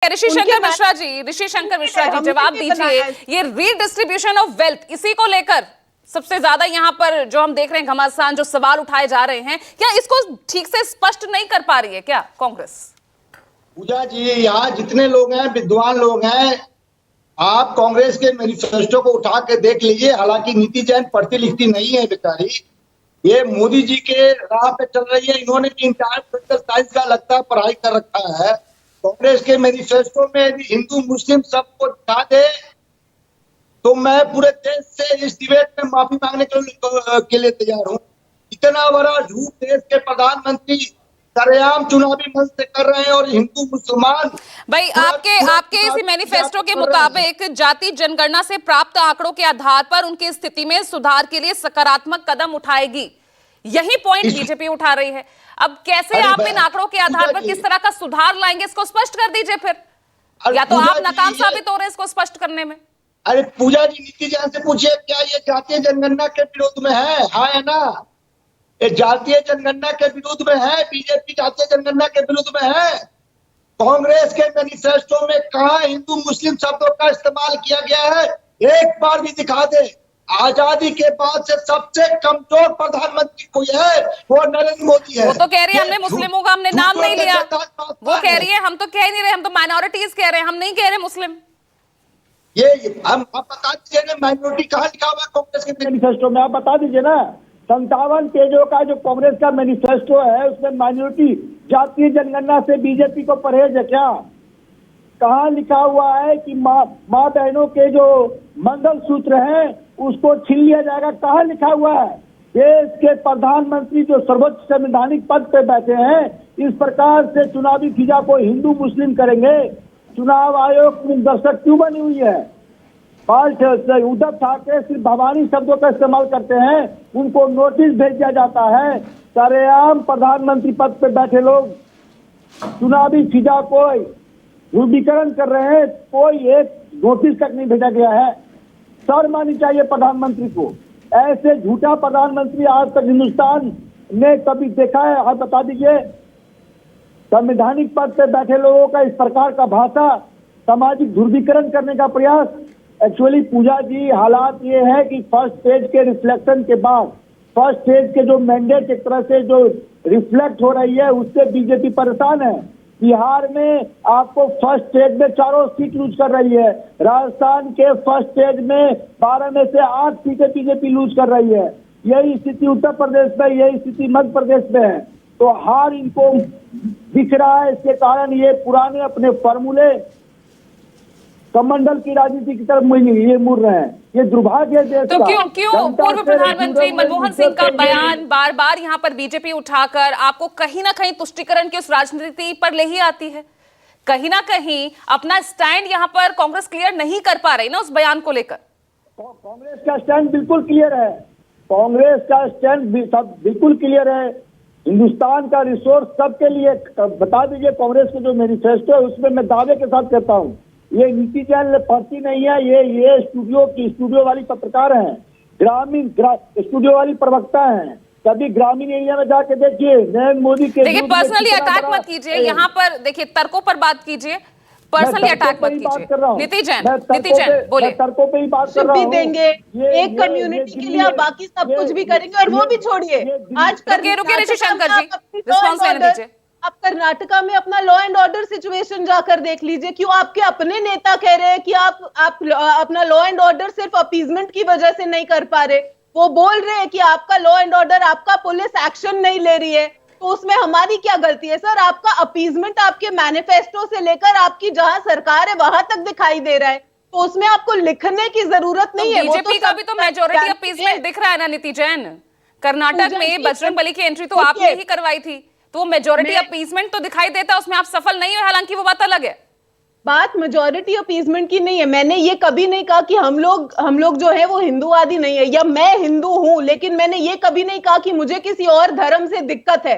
ऋषि शंकर मिश्रा जी जवाब दीजिए, ये रीडिस्ट्रीब्यूशन ऑफ वेल्थ इसी को लेकर सबसे ज्यादा यहाँ पर जो हम देख रहे हैं घमासान जो सवाल उठाए जा रहे हैं, क्या इसको ठीक से स्पष्ट नहीं कर पा रही है क्या कांग्रेस? पूजा जी, यहाँ जितने लोग हैं विद्वान लोग हैं, आप कांग्रेस के मैनिफेस्टो को उठा के देख लीजिए। हालांकि नीति जैन पढ़ती लिखती नहीं है बेचारी, ये मोदी जी के राह पे चल रही है। इन्होंने भी इंटायर पोलिटिकल साइंस का लगता है पढ़ाई कर रखा है। कांग्रेस के मैनिफेस्टो में यदि हिंदू मुस्लिम सबको दिखा दे तो मैं पूरे देश से इस डिबेट में माफी मांगने के लिए तैयार हूँ। इतना बड़ा झूठ देश के प्रधानमंत्री सरेआम चुनावी मंच से कर रहे हैं और हिंदू मुसलमान भाई आपके इस मैनिफेस्टो के मुताबिक जाति जनगणना से प्राप्त आंकड़ों के आधार पर उनकी स्थिति में सुधार के लिए सकारात्मक कदम उठाएगी, यही पॉइंट बीजेपी उठा रही है। अब कैसे आप इन आंकड़ों के आधार पर किस तरह का सुधार लाएंगे, इसको स्पष्ट कर दीजिए फिर। या तो आप नाकाम साबित हो रहे हैं इसको स्पष्ट करने में। अरे पूजा जी, नीति जैन से पूछिए, क्या ये जातीय जनगणना के विरोध में है? हाँ है ना, ये जातीय जनगणना के विरुद्ध में है। बीजेपी जातीय जनगणना के विरुद्ध में है। कांग्रेस के मैनिफेस्टो में कहां हिंदू मुस्लिम शब्दों का इस्तेमाल किया गया है? एक बार भी दिखा दे। आजादी के बाद से सबसे कमजोर प्रधानमंत्री कोई है वो नरेंद्र मोदी है। वो तो कह रही है हमने मुस्लिमों का हमने नाम नहीं लिया, वो कह रही है हम तो कह नहीं रहे, हम तो माइनॉरिटीज कह रहे हैं, हम नहीं कह रहे मुस्लिम। ये हम आप बता दीजिए ना, माइनॉरिटी कहाँ लिखा हुआ कांग्रेस के मैनिफेस्टो में? आप बता दीजिए ना। 57 पेजों का जो कांग्रेस का मैनिफेस्टो है उसमें माइनॉरिटी जातीय जनगणना से बीजेपी को परहेज है क्या? कहाँ लिखा हुआ है कि माँ बहनों के जो मंगल सूत्र हैं उसको छीन लिया जाएगा? कहाँ लिखा हुआ है? देश के प्रधानमंत्री जो सर्वोच्च संवैधानिक पद पे बैठे हैं इस प्रकार से चुनावी फिजा को हिंदू मुस्लिम करेंगे? चुनाव आयोग में दर्शक क्यों बनी हुई है? उद्धव ठाकरे सिर्फ भवानी शब्दों का इस्तेमाल करते हैं, उनको नोटिस भेज दिया जाता है। सरेआम प्रधानमंत्री पद पे बैठे लोग चुनावी फिजा को ध्रुवीकरण कर रहे हैं, कोई एक नोटिस तक नहीं भेजा गया है। शर्म आनी चाहिए प्रधानमंत्री को। ऐसे झूठा प्रधानमंत्री आज तक हिंदुस्तान ने कभी देखा है? आप बता दीजिए। संवैधानिक पद पे बैठे लोगों का इस प्रकार का भाषा, सामाजिक ध्रुवीकरण करने का प्रयास। एक्चुअली पूजा जी, हालात ये है कि फर्स्ट स्टेज के रिफ्लेक्शन के बाद, फर्स्ट स्टेज के जो मैंडेट एक तरह से जो रिफ्लेक्ट हो रही है उससे बीजेपी परेशान है। बिहार में आपको फर्स्ट स्टेज में 4 सीट लूज कर रही है। राजस्थान के फर्स्ट स्टेज में 12 में से 8 सीटें बीजेपी लूज कर रही है। यही स्थिति उत्तर प्रदेश में, यही स्थिति मध्य प्रदेश में है। तो हार इनको दिख रहा है, इसके कारण ये पुराने अपने फॉर्मूले कमंडल की राजनीति की तरफ ये मुड़ रहे हैं। ये दुर्भाग्य है देश तो का। क्यों पूर्व प्रधानमंत्री मनमोहन सिंह का बयान बार बार यहाँ पर बीजेपी उठाकर आपको कहीं ना कहीं तुष्टीकरण की उस राजनीति पर ले ही आती है? कहीं ना कहीं अपना स्टैंड यहाँ पर कांग्रेस क्लियर नहीं कर पा रही ना उस बयान को लेकर। कांग्रेस का स्टैंड बिल्कुल क्लियर है। कांग्रेस का स्टैंड बिल्कुल क्लियर है। हिंदुस्तान का रिसोर्स सबके लिए बता दीजिए। कांग्रेस के जो मैनिफेस्टो है उसमें मैं दावे के साथ कहता हूँ, ये नीति जैन पढ़ती नहीं है, ये स्टूडियो वाली पत्रकार हैं, ग्रामीण स्टूडियो वाली प्रवक्ता हैं। कभी ग्रामीण एरिया में जाके देखिए नरेंद्र मोदी के। देखिए पर्सनली अटैक मत कीजिए, यहाँ पर देखिए तर्कों पर बात कीजिए, पर्सनली अटैक मत कीजिए। नीति जैन बोले, तर्कों पे ही बात कर रहा हूँ। देंगे एक कम्युनिटी के लिए, आप बाकी सब कुछ भी करेंगे और वो भी छोड़िए। आज रुकिए ऋषि शंकर जी, रिस्पॉन्स लेने दीजिए। आप कर्नाटका में अपना लॉ एंड ऑर्डर सिचुएशन जाकर देख लीजिए। क्यों आपके अपने नेता कह रहे हैं कि आप अपना लॉ एंड ऑर्डर सिर्फ अपीजमेंट की वजह से नहीं कर पा रहे? वो बोल रहे हैं कि आपका लॉ एंड ऑर्डर, आपका पुलिस एक्शन नहीं ले रही है, तो उसमें हमारी क्या गलती है? सर, आपका अपीजमेंट आपके मैनिफेस्टो से लेकर आपकी जहां सरकार है वहां तक दिखाई दे रहा है, तो उसमें आपको लिखने की जरूरत नहीं है। बीजेपी का भी तो मेजोरिटी अपीजमेंट दिख रहा है ना नीति जैन। कर्नाटक में बजरंग बली की एंट्री तो आपने ही करवाई थी, तो मेजॉरिटी अपीजमेंट तो दिखाई देता, उसमें आप सफल नहीं हुए, हालांकि वो बात अलग है। बात मेजॉरिटी अपीजमेंट की नहीं है। मैंने ये कभी नहीं कहा कि हम लोग जो है वो हिंदूवादी नहीं है, या मैं हिंदू हूं, लेकिन मैंने ये कभी नहीं कहा कि मुझे किसी और धर्म से दिक्कत है,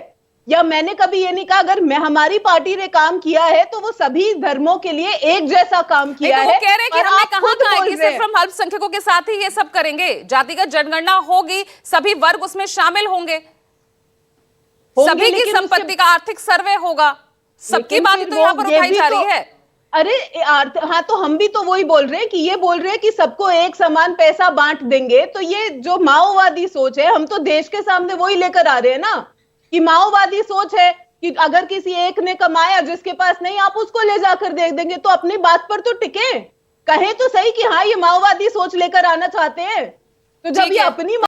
या मैंने कभी ये नहीं कहा अगर हमारी पार्टी ने काम किया है तो वो सभी धर्मों के लिए एक जैसा काम किया है। वो कह रहे हैं कि हमने कहा है कि सिर्फ हम अल्पसंख्यकों के साथ ही ये सब करेंगे, जातिगत जनगणना होगी, सभी वर्ग उसमें शामिल होंगे, सभी की संपत्ति का आर्थिक सर्वे होगा, सबकी बात तो यहाँ पर उठाई जा रही है। अरे हाँ, तो हम भी तो वही बोल रहे हैं कि ये बोल रहे हैं कि सबको एक समान पैसा बांट देंगे, तो ये जो माओवादी सोच है, हम तो देश के सामने वही लेकर आ रहे हैं ना, कि माओवादी सोच है कि अगर किसी एक ने कमाया, जिसके पास नहीं, आप उसको ले जाकर दे देंगे। तो अपनी बात पर तो टिके, कहे तो सही कि हाँ ये माओवादी सोच लेकर आना चाहते हैं। तो जब ठीक ये है। अपनी